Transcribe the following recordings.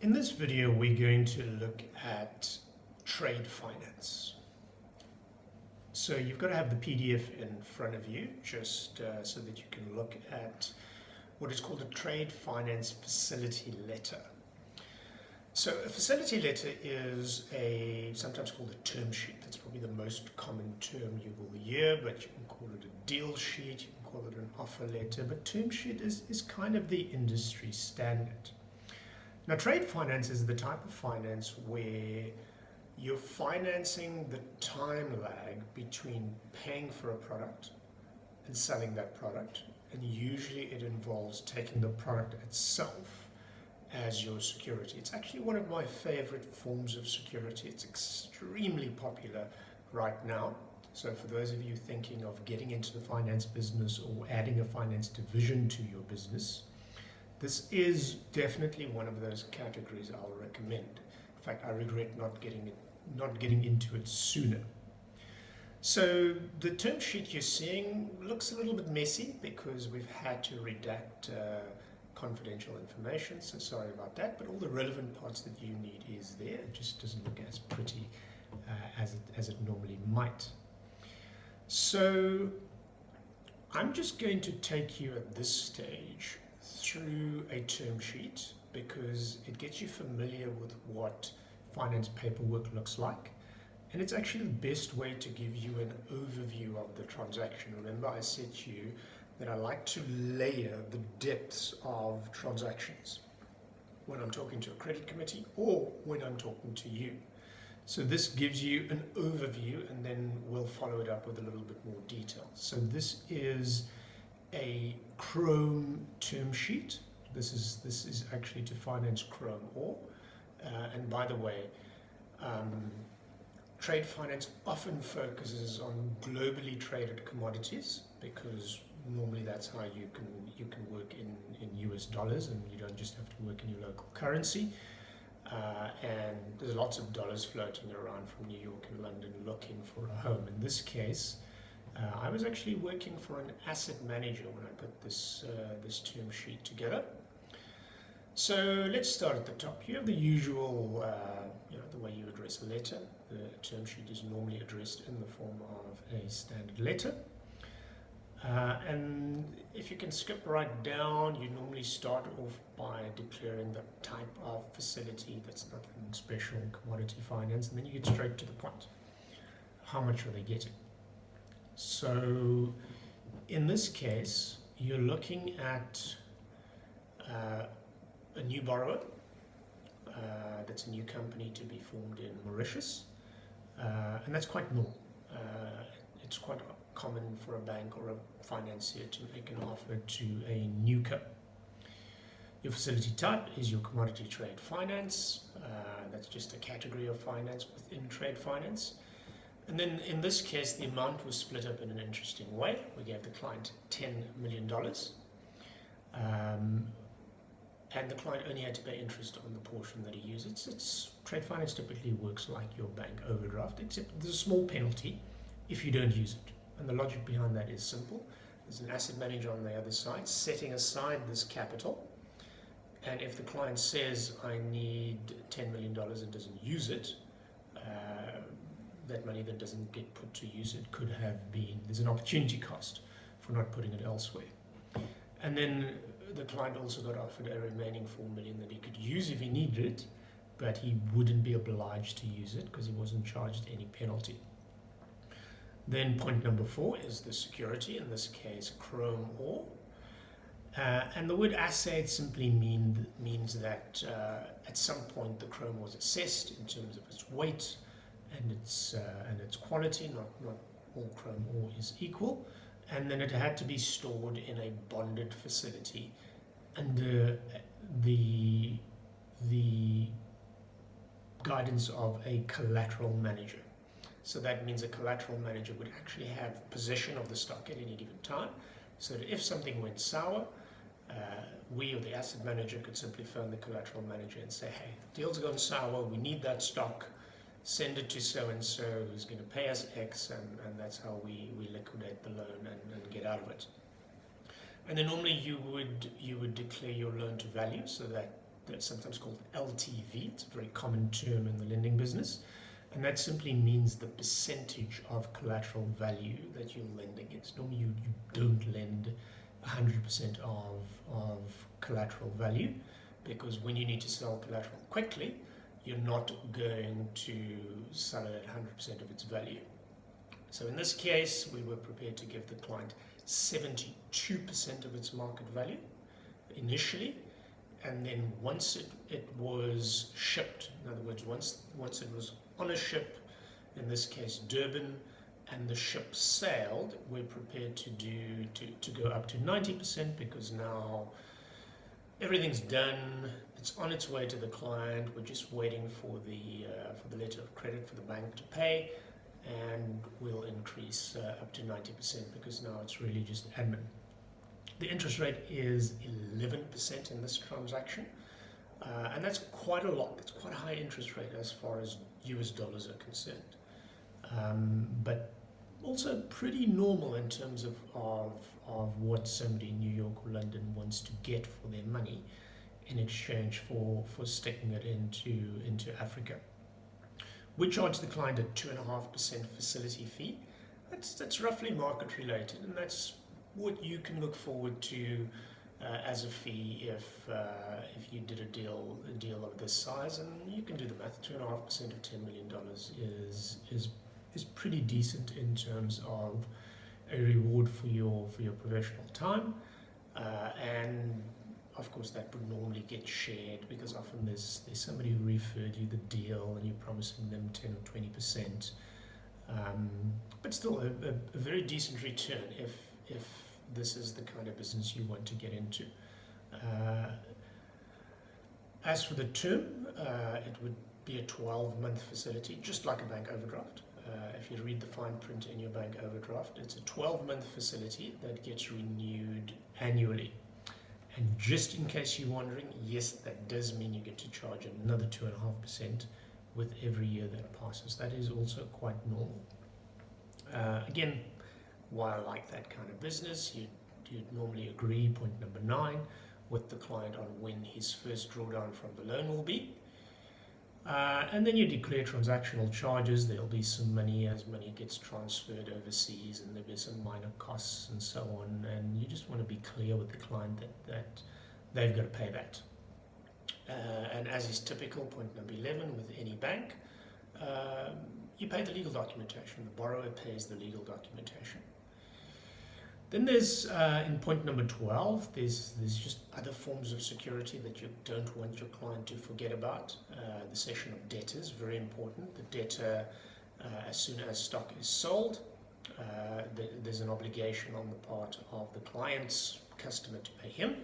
In this video, we're going to look at trade finance. So you've got to have the PDF in front of you just so that you can look at what is called a trade finance facility letter. So a facility letter is sometimes called a term sheet. That's probably the most common term you will hear, but you can call it a deal sheet, you can call it an offer letter, but term sheet is kind of the industry standard. Now, trade finance is the type of finance where you're financing the time lag between paying for a product and selling that product, and usually it involves taking the product itself as your security. It's actually one of my favorite forms of security. It's extremely popular right now. So for those of you thinking of getting into the finance business or adding a finance division to your business, this is definitely one of those categories I'll recommend. In fact, I regret not getting into it sooner. So the term sheet you're seeing looks a little bit messy because we've had to redact confidential information, so sorry about that, but all the relevant parts that you need is there. It just doesn't look as pretty as it normally might. So I'm just going to take you at this stage through a term sheet because it gets you familiar with what finance paperwork looks like, and it's actually the best way to give you an overview of the transaction. Remember, I said to you that I like to layer the depths of transactions when I'm talking to a credit committee or when I'm talking to you. So this gives you an overview, and then we'll follow it up with a little bit more detail. So this is a Chrome term sheet. This is actually to finance Chrome OR. And by the way, trade finance often focuses on globally traded commodities because normally that's how you can work in US dollars, and you don't just have to work in your local currency. And there's lots of dollars floating around from New York and London looking for a home. In this case, I was actually working for an asset manager when I put this term sheet together. So let's start at the top. You have the usual, the way you address a letter. The term sheet is normally addressed in the form of a standard letter. And if you can skip right down, you normally start off by declaring the type of facility. That's nothing special, commodity finance, and then you get straight to the point. How much are they getting? So in this case, you're looking at a new borrower. That's a new company to be formed in Mauritius, and that's quite normal. It's quite common for a bank or a financier to make an offer to a newcomer. Your facility type is your commodity trade finance. That's just a category of finance within trade finance. And then in this case, the amount was split up in an interesting way. We gave the client $10 million. And the client only had to pay interest on the portion that he used. It's trade finance typically works like your bank overdraft, except there's a small penalty if you don't use it. And the logic behind that is simple. There's an asset manager on the other side setting aside this capital. And if the client says, I need $10 million and doesn't use it, that money that doesn't get put to use, it could have been, there's an opportunity cost for not putting it elsewhere. And then the client also got offered a remaining $4 million that he could use if he needed it, but he wouldn't be obliged to use it because he wasn't charged any penalty. Then point number 4 is the security, in this case Chrome OR. And the word assay simply means that at some point the Chrome was assessed in terms of its weight and its quality. Not all Chrome OR is equal, and then it had to be stored in a bonded facility under the guidance of a collateral manager. So that means a collateral manager would actually have possession of the stock at any given time, so that if something went sour, we or the asset manager could simply phone the collateral manager and say, hey, the deal's gone sour, we need that stock, send it to so-and-so who's going to pay us X, and that's how we liquidate the loan and get out of it. And then normally you would declare your loan to value, so that That's sometimes called LTV. It's a very common term in the lending business. And that simply means the percentage of collateral value that you're lending against. Normally you don't lend 100% of collateral value, because when you need to sell collateral quickly, you're not going to sell it at 100% of its value. So in this case, we were prepared to give the client 72% of its market value initially, and then once it was shipped, in other words, once it was on a ship, in this case Durban, and the ship sailed, we're prepared to go up to 90%, because now everything's done, it's on its way to the client, we're just waiting for the letter of credit for the bank to pay, and we'll increase up to 90%, because now it's really just admin. The interest rate is 11% in this transaction, and that's quite a lot. It's quite a high interest rate as far as US dollars are concerned, but also pretty normal in terms of what somebody in New York or London wants to get for their money in exchange for sticking it into Africa. We charge the client a 2.5% facility fee. That's roughly market related, and that's what you can look forward to as a fee if you did a deal of this size. And you can do the math. 2.5% of $10 million is pretty decent in terms of a reward for your professional time, and of course that would normally get shared, because often there's somebody who referred you the deal and you're promising them 10 or 20%, but still a very decent return if this is the kind of business you want to get into. As for the term, it would be a 12-month facility, just like a bank overdraft. If you read the fine print in your bank overdraft, it's a 12-month facility that gets renewed annually. And just in case you're wondering, yes, that does mean you get to charge another 2.5% with every year that passes. That is also quite normal. Again, why I like that kind of business, you'd normally agree, point number 9, with the client on when his first drawdown from the loan will be. And then you declare transactional charges. There'll be some money as money gets transferred overseas, and there'll be some minor costs and so on. And you just want to be clear with the client that they've got to pay that. And as is typical, point number 11 with any bank, you pay the legal documentation. The borrower pays the legal documentation. Then there's, in point number 12, there's just other forms of security that you don't want your client to forget about. The cession of debtors, very important. The debtor, as soon as stock is sold, there's an obligation on the part of the client's customer to pay him.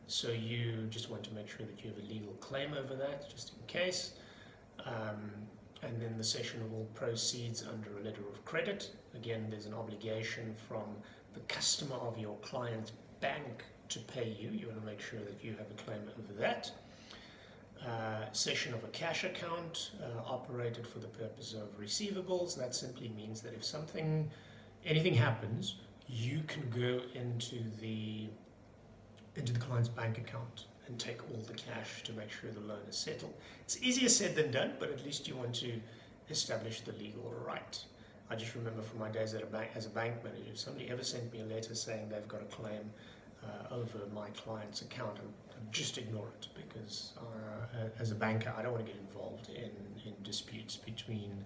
So you just want to make sure that you have a legal claim over that, just in case. And then the cession of all proceeds under a letter of credit. Again, there's an obligation from the customer of your client's bank to pay you. You want to make sure that you have a claim over that. Cession of a cash account operated for the purpose of receivables. That simply means that if anything happens, you can go into the client's bank account and take all the cash to make sure the loan is settled. It's easier said than done, but at least you want to establish the legal right. I just remember from my days at a bank, as a bank manager, if somebody ever sent me a letter saying they've got a claim over my client's account, I'd just ignore it, because as a banker, I don't want to get involved in disputes between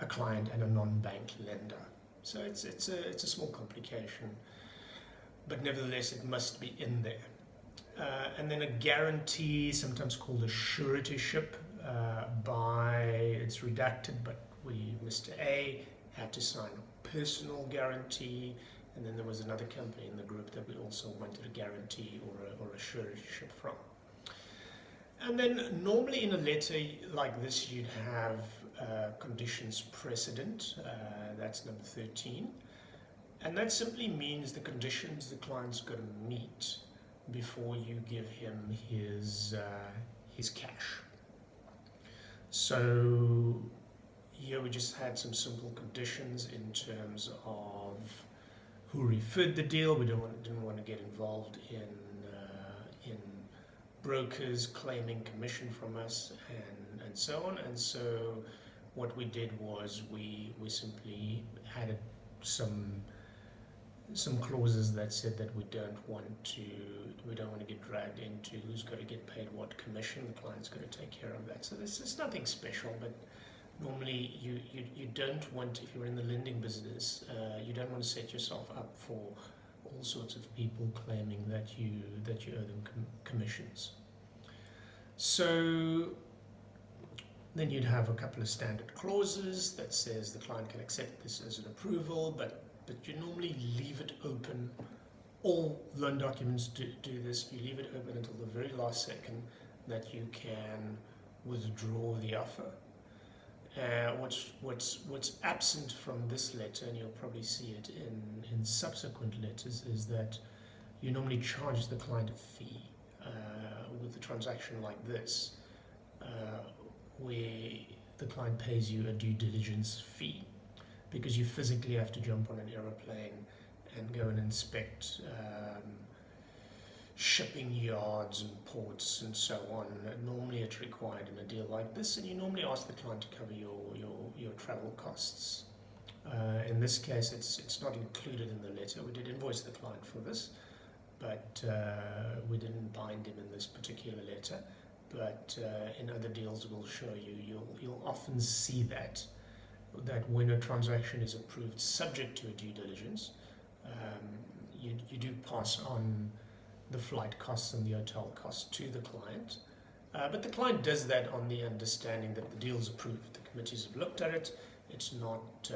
a client and a non-bank lender. So it's a small complication, but nevertheless, it must be in there. And then a guarantee, sometimes called a suretyship, it's redacted, but Mr. A had to sign a personal guarantee, and then there was another company in the group that we also wanted a guarantee or a suretyship from. And then normally in a letter like this, you'd have conditions precedent. That's number 13. And that simply means the conditions the client's got to meet before you give him his cash. So here we just had some simple conditions in terms of who referred the deal. We didn't want to get involved in brokers claiming commission from us and so on. And so what we did was we simply added some clauses that said that we don't want to get dragged into who's going to get paid what commission. The client's going to take care of that. So this is nothing special, but normally you don't want, if you're in the lending business, you don't want to set yourself up for all sorts of people claiming that you owe them commissions. So then you'd have a couple of standard clauses that says the client can accept this as an approval, but you normally leave it open. All loan documents do this. You leave it open until the very last second that you can withdraw the offer. What's absent from this letter, and you'll probably see it in subsequent letters, is that you normally charge the client a fee with a transaction like this, where the client pays you a due diligence fee, because you physically have to jump on an aeroplane and go and inspect shipping yards and ports and so on. Normally it's required in a deal like this, and you normally ask the client to cover your travel costs. In this case, it's not included in the letter. We did invoice the client for this, but we didn't bind him in this particular letter. But in other deals we'll show you, you'll often see that when a transaction is approved subject to a due diligence, you do pass on the flight costs and the hotel costs to the client. But the client does that on the understanding that the deal's approved. The committees have looked at it. It's not,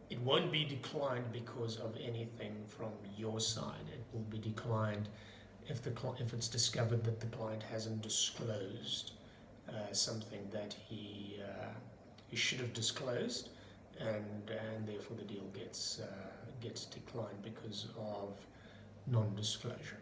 it won't be declined because of anything from your side. It will be declined if it's discovered that the client hasn't disclosed something that he should have disclosed, and therefore the deal gets declined because of non-disclosure.